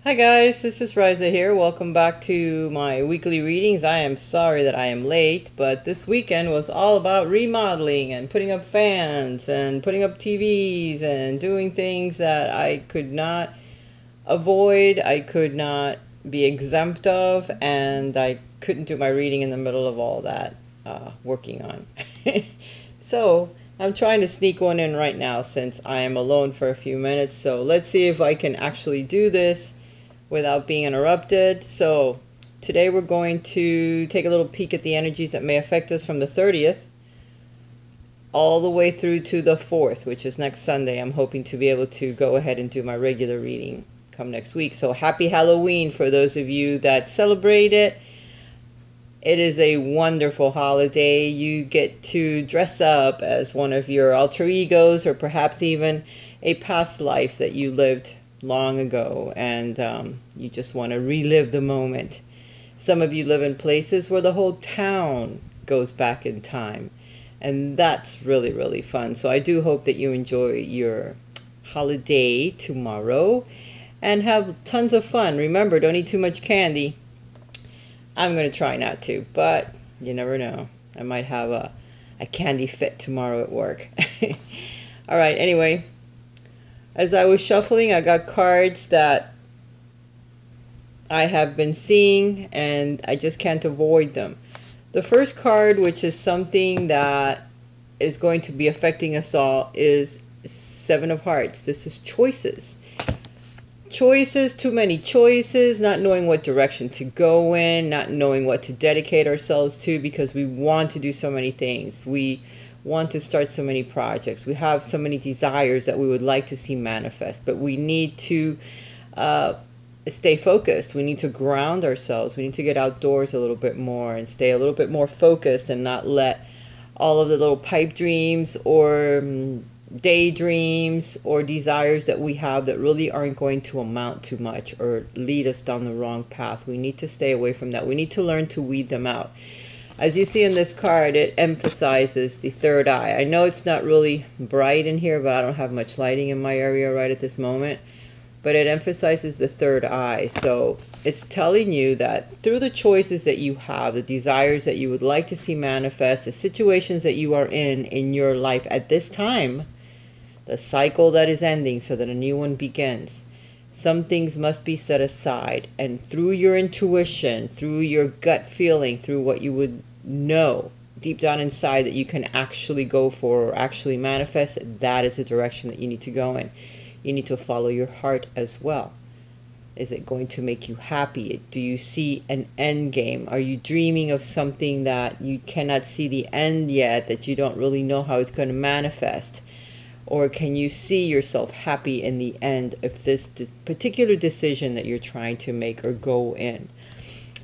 Hi guys, this is Raisa here. Welcome back to my weekly readings. I am sorry that I am late, but this weekend was all about remodeling and putting up fans and putting up TVs and doing things that I could not avoid, I could not be exempt of, and I couldn't do my reading in the middle of all that working on. So I'm trying to sneak one in right now since I am alone for a few minutes. So let's see if I can actually do this without being interrupted. So today we're going to take a little peek at the energies that may affect us from the 30th all the way through to the 4th, which is next Sunday. I'm hoping to be able to go ahead and do my regular reading come next week. So happy Halloween for those of you that celebrate it. It is a wonderful holiday. You get to dress up as one of your alter egos, or perhaps even a past life that you lived long ago, and you just want to relive the moment. Some of you live in places where the whole town goes back in time, and that's really fun. So I do hope that you enjoy your holiday tomorrow and have tons of fun. Remember, don't eat too much candy. I'm going to try not to, but you never know. I might have a candy fit tomorrow at work. All right, anyway, as I was shuffling, I got cards that I have been seeing, and I just can't avoid them. The first card, which is something that is going to be affecting us all, is Seven of Hearts. This is choices. Choices, too many choices, not knowing what direction to go in, not knowing what to dedicate ourselves to because we want to do so many things. We want to start so many projects. We have so many desires that we would like to see manifest, but we need to stay focused. We need to ground ourselves. We need to get outdoors a little bit more and stay a little bit more focused and not let all of the little pipe dreams or daydreams or desires that we have that really aren't going to amount to much or lead us down the wrong path. We need to stay away from that. We need to learn to weed them out. As you see in this card, it emphasizes the third eye. I know it's not really bright in here, but I don't have much lighting in my area right at this moment. But it emphasizes the third eye. So it's telling you that through the choices that you have, the desires that you would like to see manifest, the situations that you are in your life at this time, the cycle that is ending so that a new one begins, some things must be set aside, and through your intuition, through your gut feeling, through what you would know deep down inside that you can actually go for or actually manifest, that is the direction that you need to go in. You need to follow your heart as well. Is it going to make you happy? Do you see an end game? Are you dreaming of something that you cannot see the end yet, that you don't really know how it's going to manifest? Or can you see yourself happy in the end of this particular decision that you're trying to make or go in?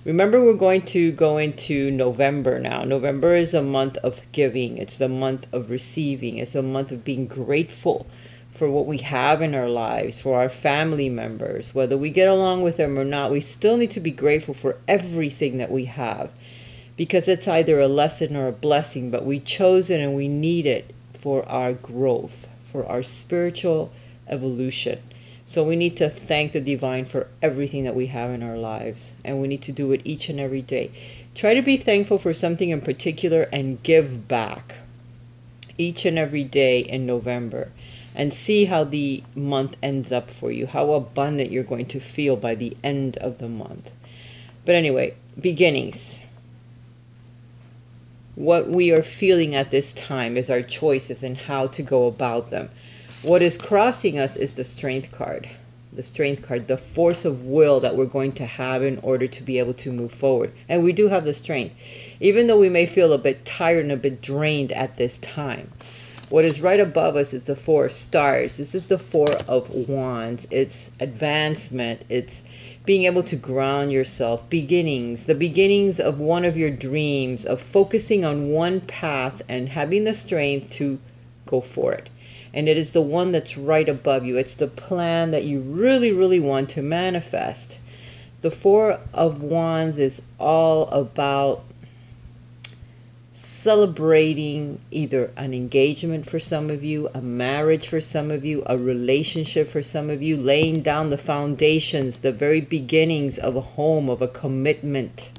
Remember, we're going to go into November now. November is a month of giving. It's the month of receiving. It's a month of being grateful for what we have in our lives, for our family members. Whether we get along with them or not, we still need to be grateful for everything that we have, because it's either a lesson or a blessing, but we chose it and we need it for our growth, for our spiritual evolution. So we need to thank the divine for everything that we have in our lives, and we need to do it each and every day. Try to be thankful for something in particular and give back each and every day in November, and see how the month ends up for you, how abundant you're going to feel by the end of the month. But anyway, beginnings. What we are feeling at this time is our choices and how to go about them. What is crossing us is the Strength card. The Strength card, the force of will that we're going to have in order to be able to move forward. And we do have the strength, even though we may feel a bit tired and a bit drained at this time. What is right above us is the Four of Stars. This is the Four of Wands. It's advancement. It's being able to ground yourself. Beginnings. The beginnings of one of your dreams, of focusing on one path and having the strength to go for it. And it is the one that's right above you. It's the plan that you really want to manifest. The Four of Wands is all about celebrating either an engagement for some of you, a marriage for some of you, a relationship for some of you, laying down the foundations, the very beginnings of a home, of a commitment.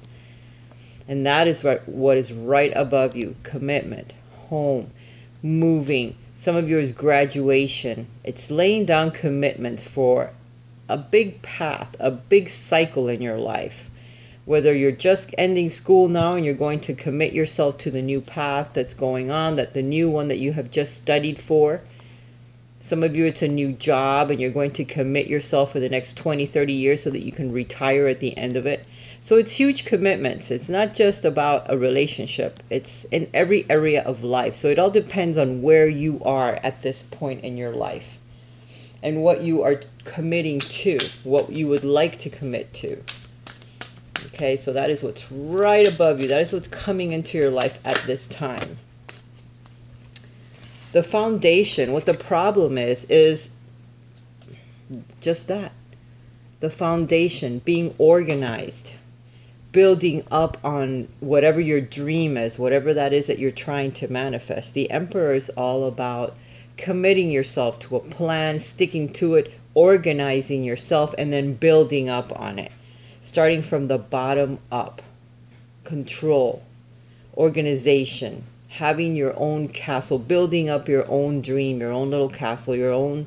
And that is what is right above you. Commitment, home, moving. Some of you is graduation. It's laying down commitments for a big path, a big cycle in your life. Whether you're just ending school now and you're going to commit yourself to the new path that's going on, that the new one that you have just studied for. Some of you, it's a new job and you're going to commit yourself for the next 20, 30 years so that you can retire at the end of it. So it's huge commitments. It's not just about a relationship. It's in every area of life. So it all depends on where you are at this point in your life and what you are committing to, what you would like to commit to. Okay, so that is what's right above you. That is what's coming into your life at this time. The foundation, what the problem is just that. The foundation, being organized, building up on whatever your dream is, whatever that is that you're trying to manifest. The Emperor is all about committing yourself to a plan, sticking to it, organizing yourself, and then building up on it. Starting from the bottom up. Control, organization, having your own castle, building up your own dream, your own little castle, your own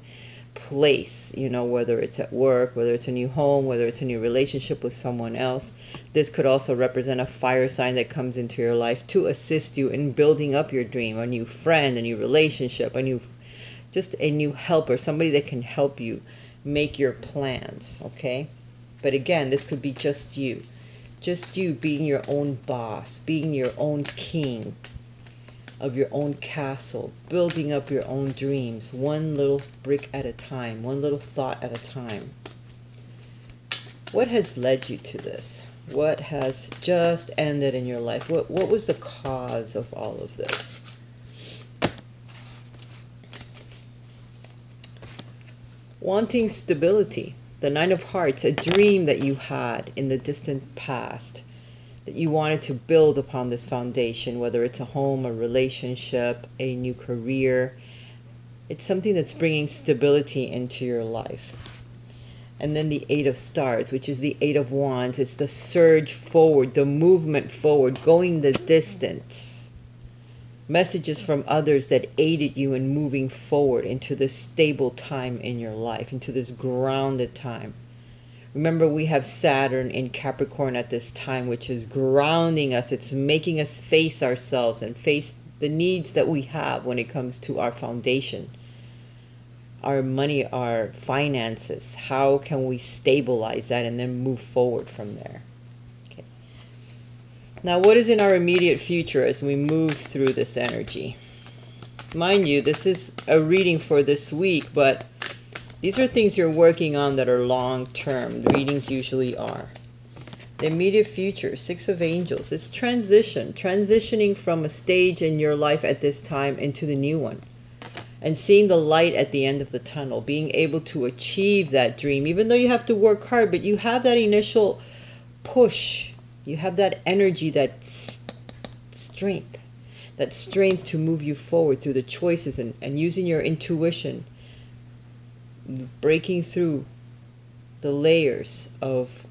place, you know, whether it's at work, whether it's a new home, whether it's a new relationship with someone else. This could also represent a fire sign that comes into your life to assist you in building up your dream, a new friend, a new relationship, just a new helper, somebody that can help you make your plans, okay? But again, this could be just you being your own boss, being your own king of your own castle, building up your own dreams, one little brick at a time, one little thought at a time. What has led you to this? What has just ended in your life? What was the cause of all of this? Wanting stability. The Nine of Hearts, a dream that you had in the distant past, that you wanted to build upon this foundation, whether it's a home, a relationship, a new career. It's something that's bringing stability into your life. And then the Eight of Stars, which is the Eight of Wands. It's the surge forward, the movement forward, going the distance. Messages from others that aided you in moving forward into this stable time in your life, into this grounded time. Remember, we have Saturn in Capricorn at this time, which is grounding us. It's making us face ourselves and face the needs that we have when it comes to our foundation, our money, our finances. How can we stabilize that and then move forward from there? Okay. Now, what is in our immediate future as we move through this energy? Mind you, this is a reading for this week, but these are things you're working on that are long-term. The readings usually are. The immediate future, Six of Angels, it's transitioning from a stage in your life at this time into the new one. And seeing the light at the end of the tunnel, being able to achieve that dream, even though you have to work hard, but you have that initial push. You have that energy, that strength to move you forward through the choices and using your intuition, breaking through the layers of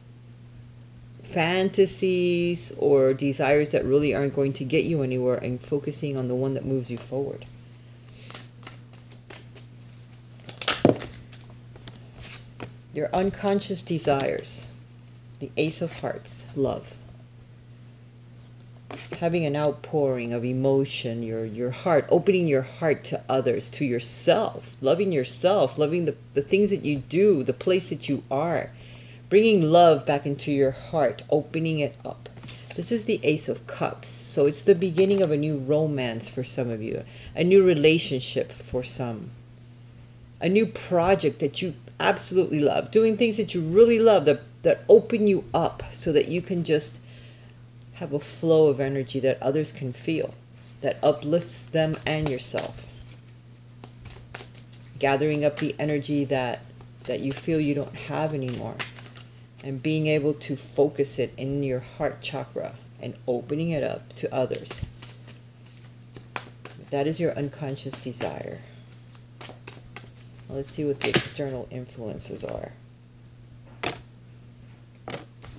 fantasies or desires that really aren't going to get you anywhere and focusing on the one that moves you forward. Your unconscious desires, the Ace of Hearts, love. Having an outpouring of emotion, your heart, opening your heart to others, to yourself, loving the things that you do, the place that you are, bringing love back into your heart, opening it up. This is the Ace of Cups, so it's the beginning of a new romance for some of you, a new relationship for some, a new project that you absolutely love, doing things that you really love that open you up so that you can just have a flow of energy that others can feel, that uplifts them and yourself. Gathering up the energy that you feel you don't have anymore and being able to focus it in your heart chakra and opening it up to others. That is your unconscious desire. Now let's see what the external influences are.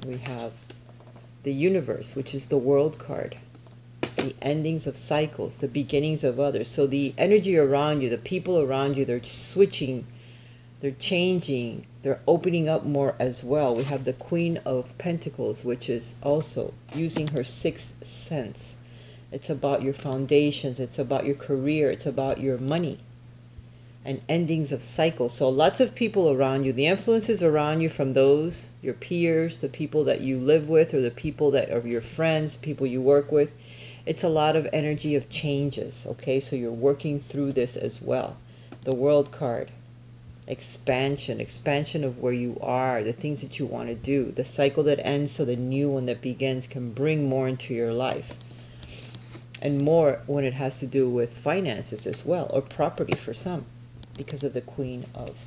We have the universe, which is the world card. The endings of cycles, the beginnings of others. So the energy around you, the people around you, they're switching, they're changing, they're opening up more as well. We have the Queen of Pentacles, which is also using her sixth sense. It's about your foundations, it's about your career, it's about your money and endings of cycles. So lots of people around you, the influences around you from those, your peers, the people that you live with, or the people that are your friends, people you work with. It's a lot of energy of changes, okay? So you're working through this as well. The World card, expansion of where you are, the things that you want to do, the cycle that ends so the new one that begins can bring more into your life. And more when it has to do with finances as well, or property for some, because of the Queen of...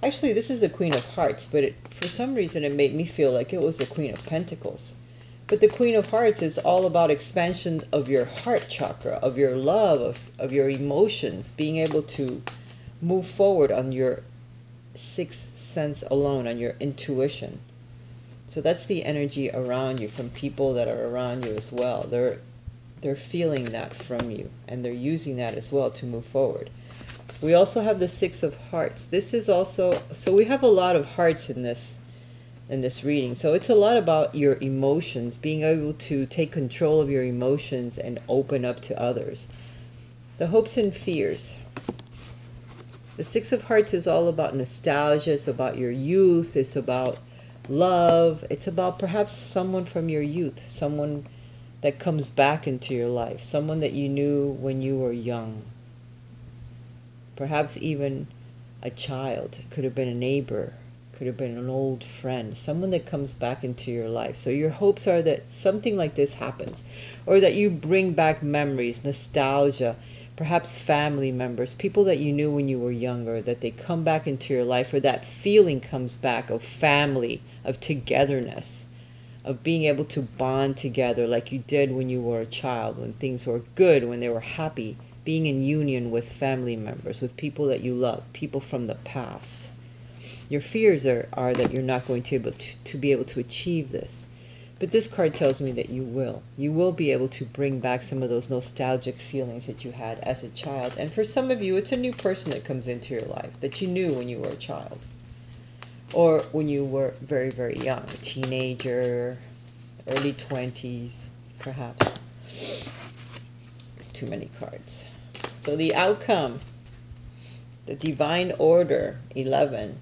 Actually, this is the Queen of Hearts, but for some reason it made me feel like it was the Queen of Pentacles. But the Queen of Hearts is all about expansion of your heart chakra, of your love, of your emotions, being able to move forward on your sixth sense alone, on your intuition. So that's the energy around you from people that are around you as well. They're feeling that from you, and they're using that as well to move forward. We also have the Six of Hearts. This is also, so we have a lot of hearts in this reading. So it's a lot about your emotions, being able to take control of your emotions and open up to others. The hopes and fears. The Six of Hearts is all about nostalgia. It's about your youth. It's about love. It's about perhaps someone from your youth, someone that comes back into your life, someone that you knew when you were young. Perhaps even a child. It could have been a neighbor. Could have been an old friend, someone that comes back into your life. So your hopes are that something like this happens, or that you bring back memories, nostalgia, perhaps family members, people that you knew when you were younger, that they come back into your life, or that feeling comes back of family, of togetherness, of being able to bond together like you did when you were a child, when things were good, when they were happy, being in union with family members, with people that you love, people from the past. Your fears are that you're not going to be able to achieve this. But this card tells me that you will. You will be able to bring back some of those nostalgic feelings that you had as a child. And for some of you, it's a new person that comes into your life that you knew when you were a child. Or when you were very, very young, a teenager, early 20s, perhaps. Too many cards. So the outcome, the divine order, 11.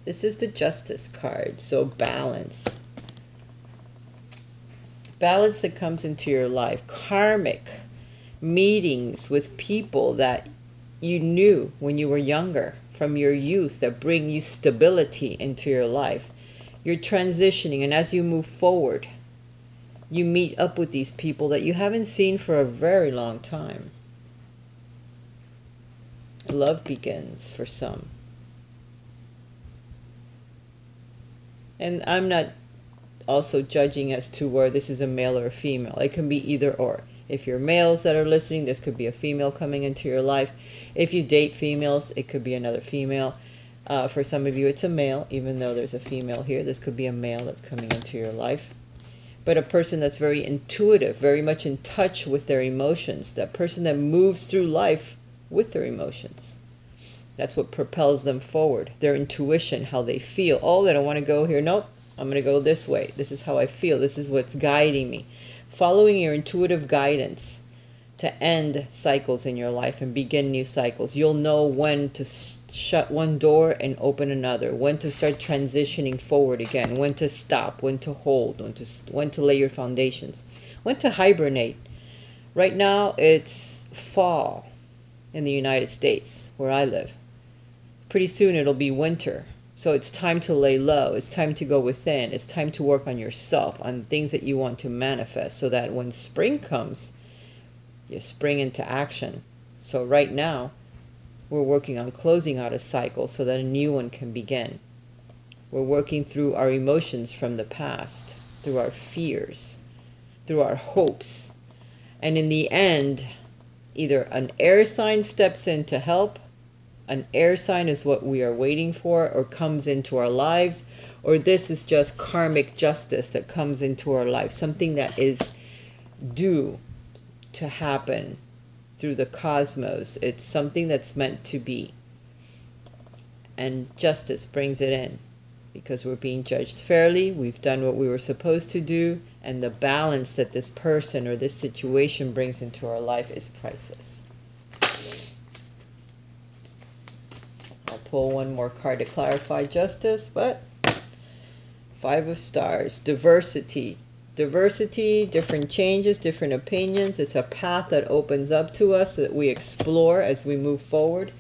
This is the Justice card, so balance. Balance that comes into your life. Karmic meetings with people that you knew when you were younger, from your youth, that bring you stability into your life. You're transitioning, and as you move forward, you meet up with these people that you haven't seen for a very long time. Love begins for some. And I'm not also judging as to where this is a male or a female. It can be either or. If you're males that are listening, this could be a female coming into your life. If you date females, it could be another female. For some of you, it's a male, even though there's a female here. This could be a male that's coming into your life. But a person that's very intuitive, very much in touch with their emotions. That person that moves through life with their emotions. That's what propels them forward. Their intuition, how they feel. Oh, they don't want to go here. Nope, I'm going to go this way. This is how I feel. This is what's guiding me. Following your intuitive guidance to end cycles in your life and begin new cycles. You'll know when to shut one door and open another. When to start transitioning forward again. When to stop. When to hold. When to lay your foundations. When to hibernate. Right now, it's fall in the United States, where I live. Pretty soon it'll be winter. So it's time to lay low. It's time to go within. It's time to work on yourself, on things that you want to manifest, so that when spring comes, you spring into action. So right now, we're working on closing out a cycle so that a new one can begin. We're working through our emotions from the past, through our fears, through our hopes. And in the end, Either an air sign steps in to help, an air sign is what we are waiting for or comes into our lives, or this is just karmic justice that comes into our life, something that is due to happen through the cosmos. It's something that's meant to be. And justice brings it in because we're being judged fairly, we've done what we were supposed to do, and the balance that this person or this situation brings into our life is priceless. I'll pull one more card to clarify justice, but 5 of Stars, diversity. Diversity, different changes, different opinions. It's a path that opens up to us that we explore as we move forward.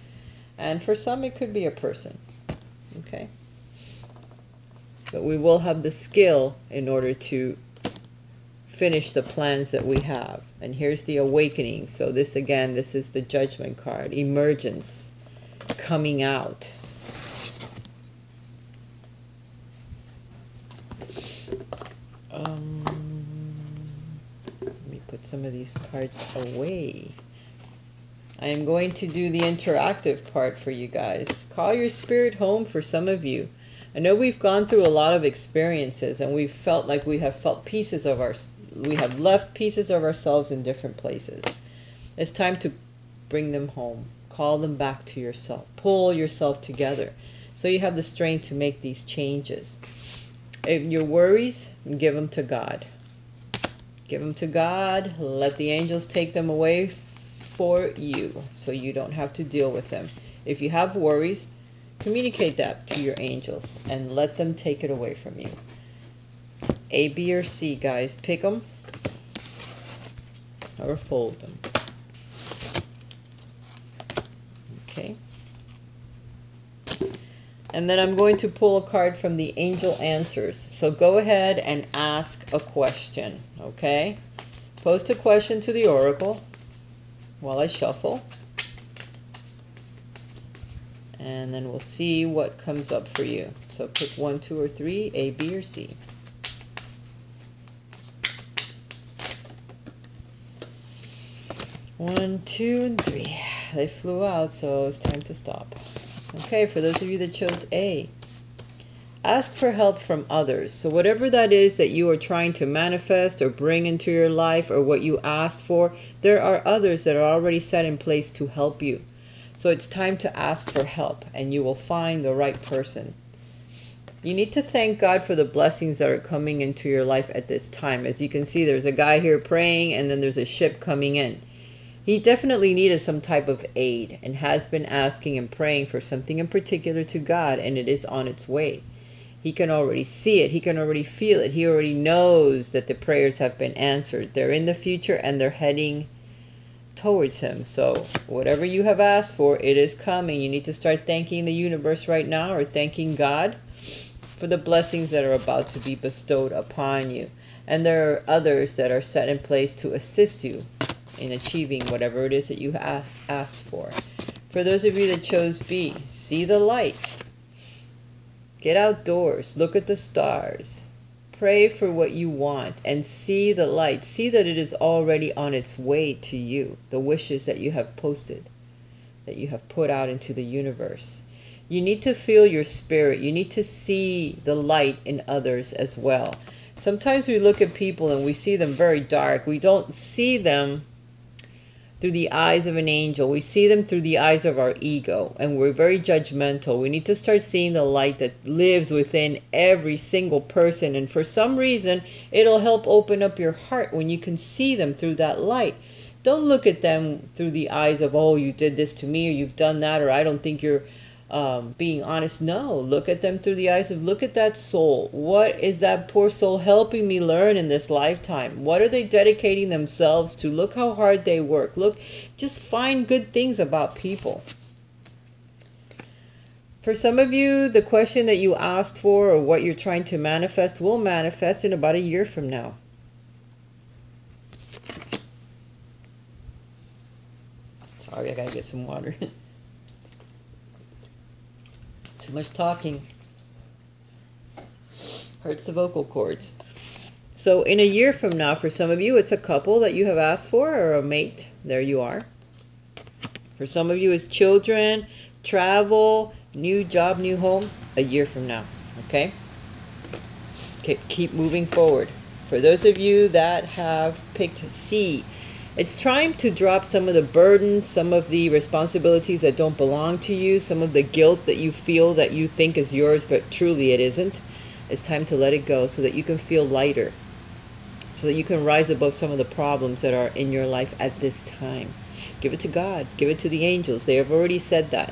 And for some, it could be a person. Okay? But we will have the skill in order to finish the plans that we have. And here's the awakening. So this, again, this is the Judgment card. Emergence. Coming out. Let me put some of these cards away. I am going to do the interactive part for you guys. Call your spirit home for some of you. I know we've gone through a lot of experiences and we've felt like we have left pieces of ourselves in different places. It's time to bring them home. Call them back to yourself. Pull yourself together so you have the strength to make these changes. If your worries, give them to God. Give them to God. Let the angels take them away for you so you don't have to deal with them. If you have worries, communicate that to your angels and let them take it away from you. A, B, or C, guys. Pick them or fold them. Okay. And then I'm going to pull a card from the Angel Answers. So go ahead and ask a question, okay? Post a question to the Oracle while I shuffle. And then we'll see what comes up for you. So pick 1, 2, or 3, A, B, or C. One, 2, and 3. They flew out, so it's time to stop. Okay, for those of you that chose A, ask for help from others. So whatever that is that you are trying to manifest or bring into your life or what you asked for, there are others that are already set in place to help you. So it's time to ask for help and you will find the right person. You need to thank God for the blessings that are coming into your life at this time. As you can see, there's a guy here praying and then there's a ship coming in. He definitely needed some type of aid and has been asking and praying for something in particular to God, and it is on its way. He can already see it. He can already feel it. He already knows that the prayers have been answered. They're in the future and they're heading towards him. So whatever you have asked for, it is coming. You need to start thanking the universe right now or thanking God for the blessings that are about to be bestowed upon you. And there are others that are set in place to assist you in achieving whatever it is that you asked for. For those of you that chose B, see the light. Get outdoors. Look at the stars. Pray for what you want and see the light. See that it is already on its way to you. The wishes that you have posted, that you have put out into the universe. You need to feel your spirit. You need to see the light in others as well. Sometimes we look at people and we see them very dark. We don't see them through the eyes of an angel. We see them through the eyes of our ego, and we're very judgmental. We need to start seeing the light that lives within every single person, and for some reason it'll help open up your heart when you can see them through that light. Don't look at them through the eyes of, oh, you did this to me, or you've done that, or I don't think you're being honest. No, look at them through the eyes of, look at that soul. What is that poor soul helping me learn in this lifetime? What are they dedicating themselves to? Look how hard they work. Look, just find good things about people. For some of you, the question that you asked for or what you're trying to manifest will manifest in about a year from now. Sorry, I gotta get some water. Too much talking hurts the vocal cords. So in a year from now, for some of you, it's a couple that you have asked for or a mate. There you are. For some of you, it's children, travel, new job, new home, a year from now. Okay? Okay, keep moving forward. For those of you that have picked C, it's time to drop some of the burdens, some of the responsibilities that don't belong to you, some of the guilt that you feel that you think is yours, but truly it isn't. It's time to let it go so that you can feel lighter, so that you can rise above some of the problems that are in your life at this time. Give it to God. Give it to the angels. They have already said that.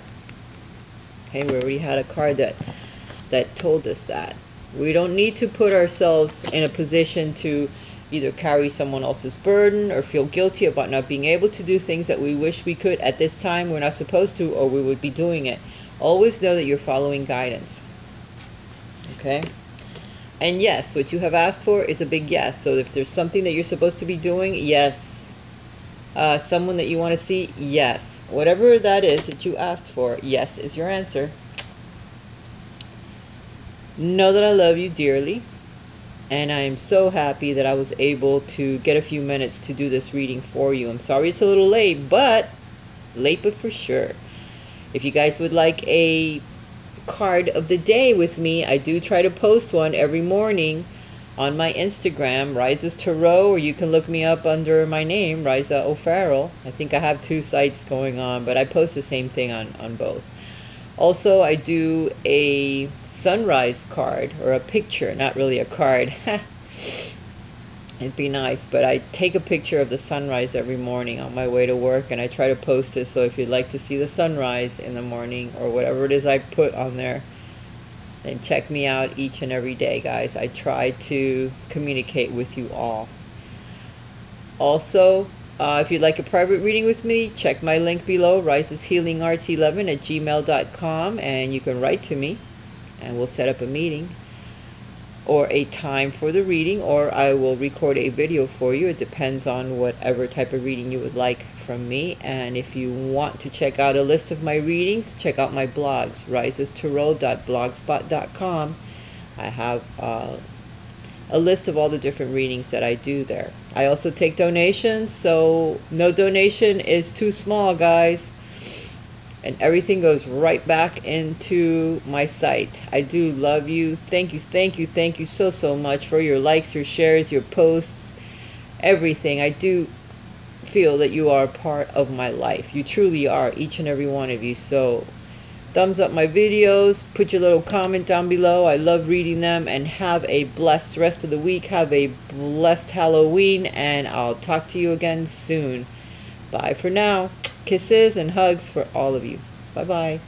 Okay, we already had a card that told us that. We don't need to put ourselves in a position to either carry someone else's burden or feel guilty about not being able to do things that we wish we could at this time. We're not supposed to, or we would be doing it. Always know that you're following guidance. Okay? And yes, what you have asked for is a big yes. So if there's something that you're supposed to be doing, yes. Someone that you want to see, yes. Whatever that is that you asked for, yes is your answer. Know that I love you dearly. And I am so happy that I was able to get a few minutes to do this reading for you. I'm sorry it's a little late but for sure. If you guys would like a card of the day with me, I do try to post one every morning on my Instagram, Raisa's Tarot, or you can look me up under my name, Raisa O'Farrell. I think I have 2 sites going on, but I post the same thing on both. Also, I do a sunrise card, or a picture, not really a card. It'd be nice, but I take a picture of the sunrise every morning on my way to work, and I try to post it. So if you'd like to see the sunrise in the morning, or whatever it is I put on there, then check me out each and every day, guys. I try to communicate with you all. Also, if you'd like a private reading with me, check my link below, raisashealingarts11@gmail.com, and you can write to me, and we'll set up a meeting or a time for the reading, or I will record a video for you. It depends on whatever type of reading you would like from me. And if you want to check out a list of my readings, check out my blogs, raisastarot.blogspot.com. I have a list of all the different readings that I do there. I also take donations, so no donation is too small, guys. And everything goes right back into my site. I do love you. Thank you, thank you, thank you so much for your likes, your shares, your posts, everything. I do feel that you are a part of my life. You truly are, each and every one of you. So thumbs up my videos, put your little comment down below. I love reading them, and have a blessed rest of the week. Have a blessed Halloween, and I'll talk to you again soon. Bye for now. Kisses and hugs for all of you. Bye-bye.